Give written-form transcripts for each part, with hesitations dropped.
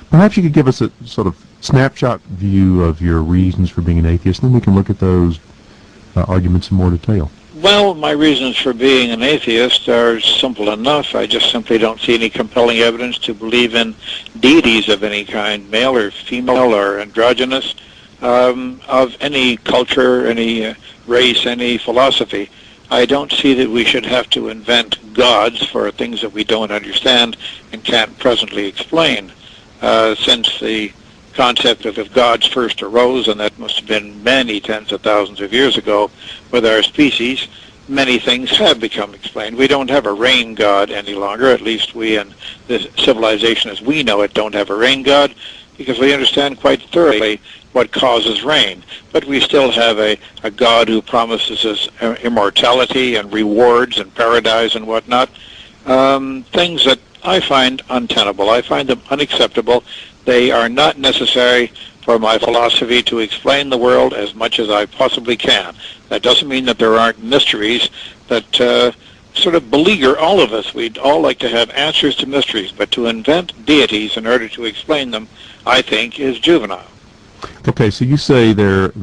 Perhaps you could give us a sort of snapshot view of your reasons for being an atheist, and then we can look at those arguments in more detail. Well, my reasons for being an atheist are simple enough. I just simply don't see any compelling evidence to believe in deities of any kind, male or female or androgynous, of any culture, any race, any philosophy. I don't see that we should have to invent gods for things that we don't understand and can't presently explain. Since the concept of gods first arose, and that must have been many tens of thousands of years ago with our species, many things have become explained. We don't have a rain god any longer, at least we in this civilization as we know it don't have a rain god, because we understand quite thoroughly what causes rain. But we still have a God who promises us immortality and rewards and paradise and whatnot, things that I find untenable. I find them unacceptable. They are not necessary for my philosophy to explain the world as much as I possibly can. That doesn't mean that there aren't mysteries that sort of beleaguer all of us. We'd all like to have answers to mysteries, but to invent deities in order to explain them, I think, is juvenile. Okay, so you say there's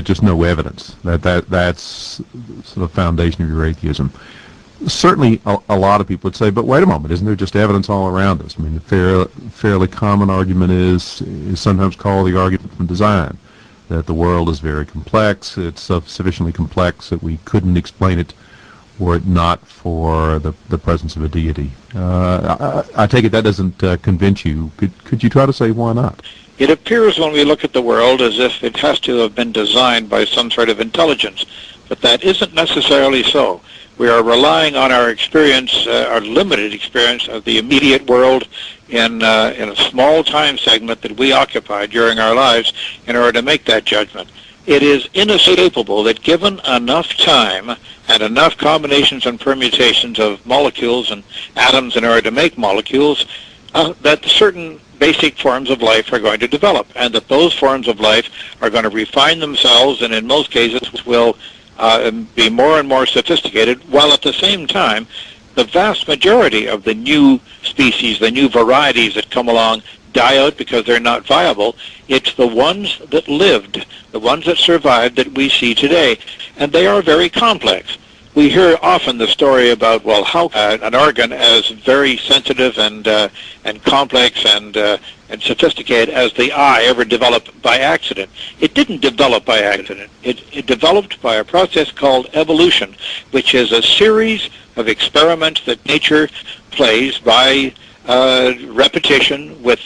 just no evidence. That's the foundation of your atheism. Certainly, a lot of people would say, but wait a moment, isn't there just evidence all around us? I mean, the fairly common argument is sometimes called the argument from design, that the world is very complex. It's sufficiently complex that we couldn't explain it were it not for the presence of a deity. I take it that doesn't convince you. Could you try to say why not? It appears when we look at the world as if it has to have been designed by some sort of intelligence, but that isn't necessarily so. We are relying on our experience, our limited experience of the immediate world in a small time segment that we occupy during our lives in order to make that judgment. It is inescapable that given enough time and enough combinations and permutations of molecules and atoms in order to make molecules, that certain basic forms of life are going to develop, and that those forms of life are going to refine themselves and in most cases will be more and more sophisticated, while at the same time the vast majority of the new species, the new varieties that come along, die out because they're not viable. It's the ones that lived, the ones that survived that we see today, and they are very complex. We hear often the story about, well, how an organ as very sensitive and complex and sophisticated as the eye ever developed by accident. It didn't develop by accident. It developed by a process called evolution, which is a series of experiments that nature plays by repetition, with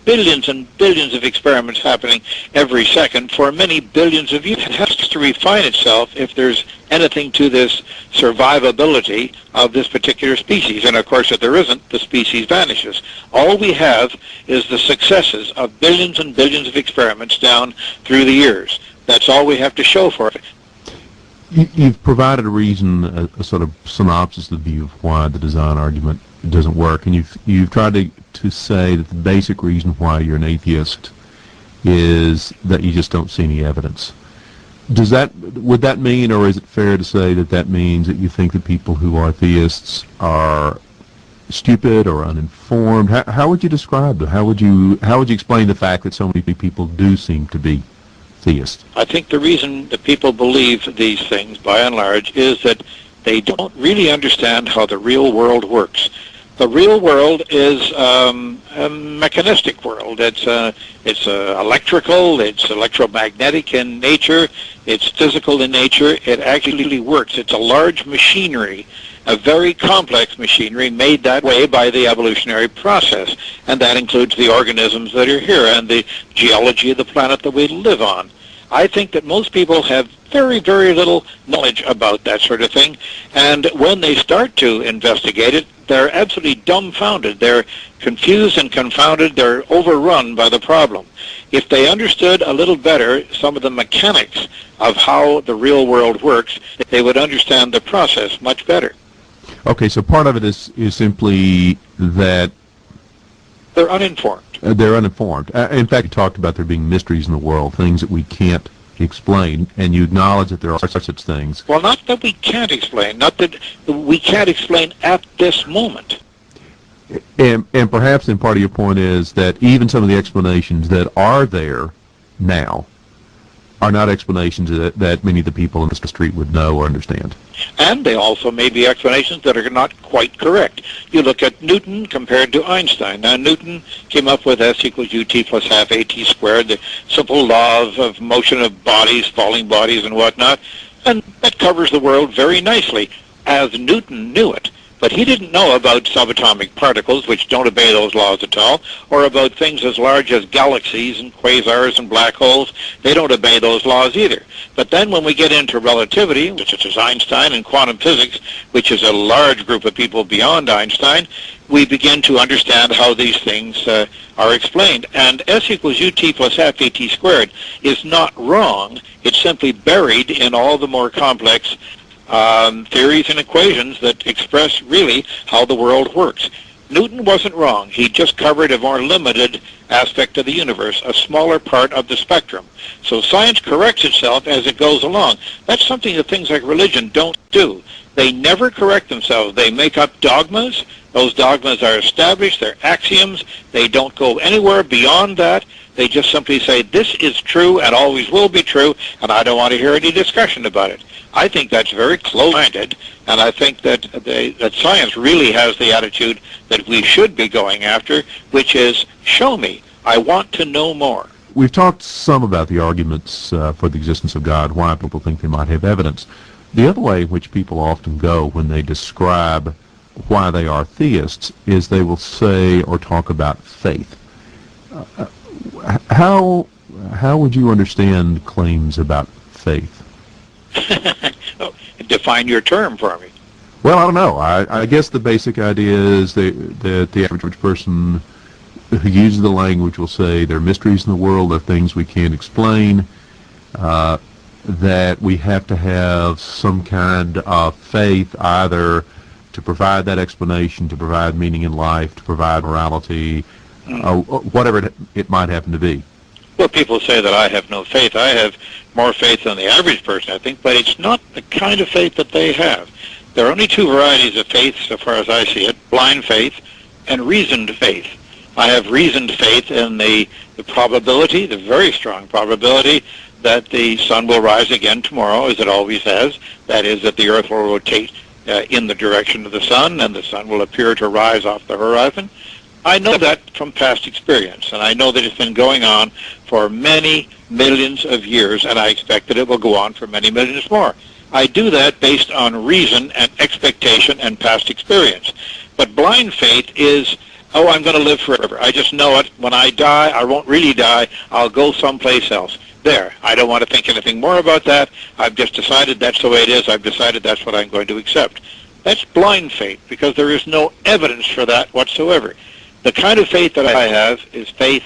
billions and billions of experiments happening every second for many billions of years. It has to refine itself if there's anything to this survivability of this particular species. And of course, if there isn't, the species vanishes. All we have is the successes of billions and billions of experiments down through the years. That's all we have to show for it. You've provided a reason, a sort of synopsis of the view of why the design argument doesn't work, and you've tried to say that the basic reason why you're an atheist is that you just don't see any evidence. Would that mean, or is it fair to say that means that you think that people who are theists are stupid or uninformed? How would you describe it? How would you explain the fact that so many people do seem to be theists? I think the reason that people believe these things, by and large, is that they don't really understand how the real world works. The real world is a mechanistic world. It's electrical, it's electromagnetic in nature, it's physical in nature. It actually works. It's a large machinery, a very complex machinery made that way by the evolutionary process, and that includes the organisms that are here and the geology of the planet that we live on. I think that most people have very, very little knowledge about that sort of thing, and when they start to investigate it, they're absolutely dumbfounded. They're confused and confounded. They're overrun by the problem. If they understood a little better some of the mechanics of how the real world works, they would understand the process much better. Okay, so part of it is simply that they're uninformed. They're uninformed. In fact, you talked about there being mysteries in the world, things that we can't explain, and you acknowledge that there are such things. Well, not that we can't explain, not that we can't explain at this moment. And perhaps then part of your point is that even some of the explanations that are there now are not explanations that many of the people in the street would know or understand. And they also may be explanations that are not quite correct. You look at Newton compared to Einstein. Now, Newton came up with S equals ut plus half at squared, the simple law of motion of bodies, falling bodies and whatnot, and that covers the world very nicely, as Newton knew it. But he didn't know about subatomic particles, which don't obey those laws at all, or about things as large as galaxies and quasars and black holes. They don't obey those laws either. But then when we get into relativity, which is Einstein, and quantum physics, which is a large group of people beyond Einstein, we begin to understand how these things are explained. And S equals ut plus half at squared is not wrong. It's simply buried in all the more complex theories and equations that express really how the world works. Newton wasn't wrong. He just covered a more limited aspect of the universe, a smaller part of the spectrum. So science corrects itself as it goes along. That's something that things like religion don't do. They never correct themselves. They make up dogmas. Those dogmas are established. They're axioms. They don't go anywhere beyond that. They just simply say, this is true and always will be true, and I don't want to hear any discussion about it. I think that's very close-minded, and I think that that science really has the attitude that we should be going after, which is, show me. I want to know more. We've talked some about the arguments for the existence of God, why people think they might have evidence. The other way in which people often go when they describe why they are theists is they will say or talk about faith. How would you understand claims about faith? Define your term for me. Well, I don't know. I guess the basic idea is that the average person who uses the language will say there are mysteries in the world, there are things we can't explain, that we have to have some kind of faith either to provide that explanation, to provide meaning in life, to provide morality, whatever it might happen to be. Well, people say that I have no faith. I have more faith than the average person, I think, but it's not the kind of faith that they have. There are only two varieties of faith, so far as I see it, blind faith and reasoned faith. I have reasoned faith in the probability, the very strong probability, that the sun will rise again tomorrow, as it always has. That is, that the earth will rotate in the direction of the sun, and the sun will appear to rise off the horizon. I know that from past experience, and I know that it's been going on for many millions of years, and I expect that it will go on for many millions more. I do that based on reason and expectation and past experience. But blind faith is, oh, I'm going to live forever. I just know it. When I die, I won't really die. I'll go someplace else. There. I don't want to think anything more about that. I've just decided that's the way it is. I've decided that's what I'm going to accept. That's blind faith, because there is no evidence for that whatsoever. The kind of faith that I have is faith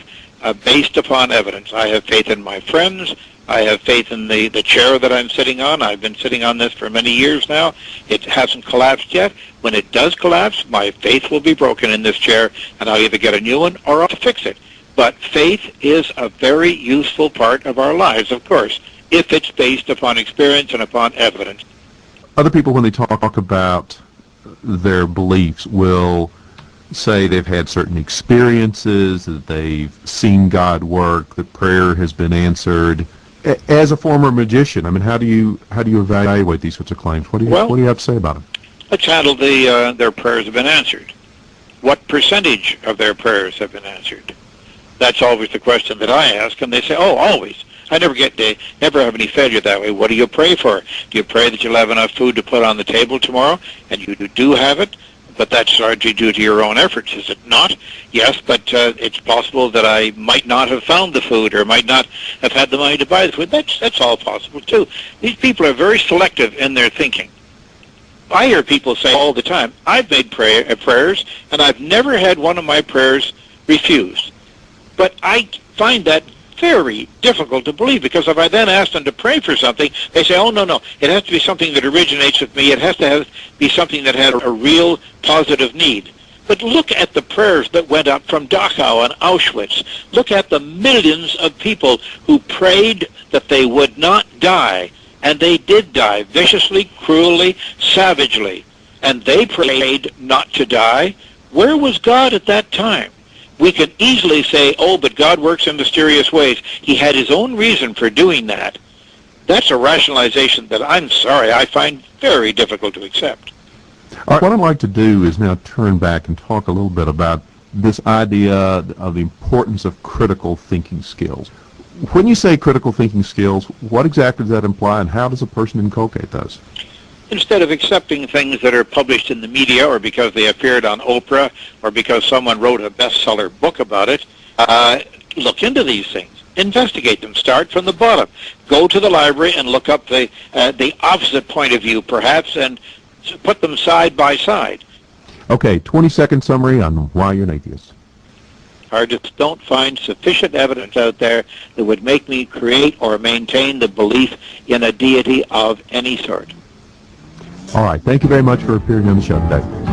based upon evidence. I have faith in my friends. I have faith in the chair that I'm sitting on. I've been sitting on this for many years now. It hasn't collapsed yet. When it does collapse, my faith will be broken in this chair, and I'll either get a new one or I'll fix it. But faith is a very useful part of our lives, of course, if it's based upon experience and upon evidence. Other people, when they talk about their beliefs, will say they've had certain experiences, that they've seen God work, that prayer has been answered. As a former magician, I mean, how do you evaluate these sorts of claims? What do you have to say about them? Let's handle their prayers have been answered. What percentage of their prayers have been answered? That's always the question that I ask, and they say, oh, always. I never have any failure that way. What do you pray for? Do you pray that you'll have enough food to put on the table tomorrow? And you do have it? But that's largely due to your own efforts, is it not? Yes, but it's possible that I might not have found the food or might not have had the money to buy the food. That's all possible, too. These people are very selective in their thinking. I hear people say all the time, I've made prayers, and I've never had one of my prayers refused. Be I find that very difficult to believe, because if I then ask them to pray for something, they say, oh, no, it has to be something that originates with me. It has to be something that had a real positive need. But look at the prayers that went up from Dachau and Auschwitz. Look at the millions of people who prayed that they would not die, and they did die viciously, cruelly, savagely. And they prayed not to die. Where was God at that time? We can easily say, oh, but God works in mysterious ways. He had his own reason for doing that. That's a rationalization that, I'm sorry, I find very difficult to accept. All right, what I'd like to do is now turn back and talk a little bit about this idea of the importance of critical thinking skills. When you say critical thinking skills, what exactly does that imply, and how does a person inculcate those? Instead of accepting things that are published in the media or because they appeared on Oprah or because someone wrote a bestseller book about it, look into these things. Investigate them. Start from the bottom. Go to the library and look up the opposite point of view, perhaps, and put them side by side. Okay, 20-second summary on why you're an atheist. I just don't find sufficient evidence out there that would make me create or maintain the belief in a deity of any sort. All right, thank you very much for appearing on the show today.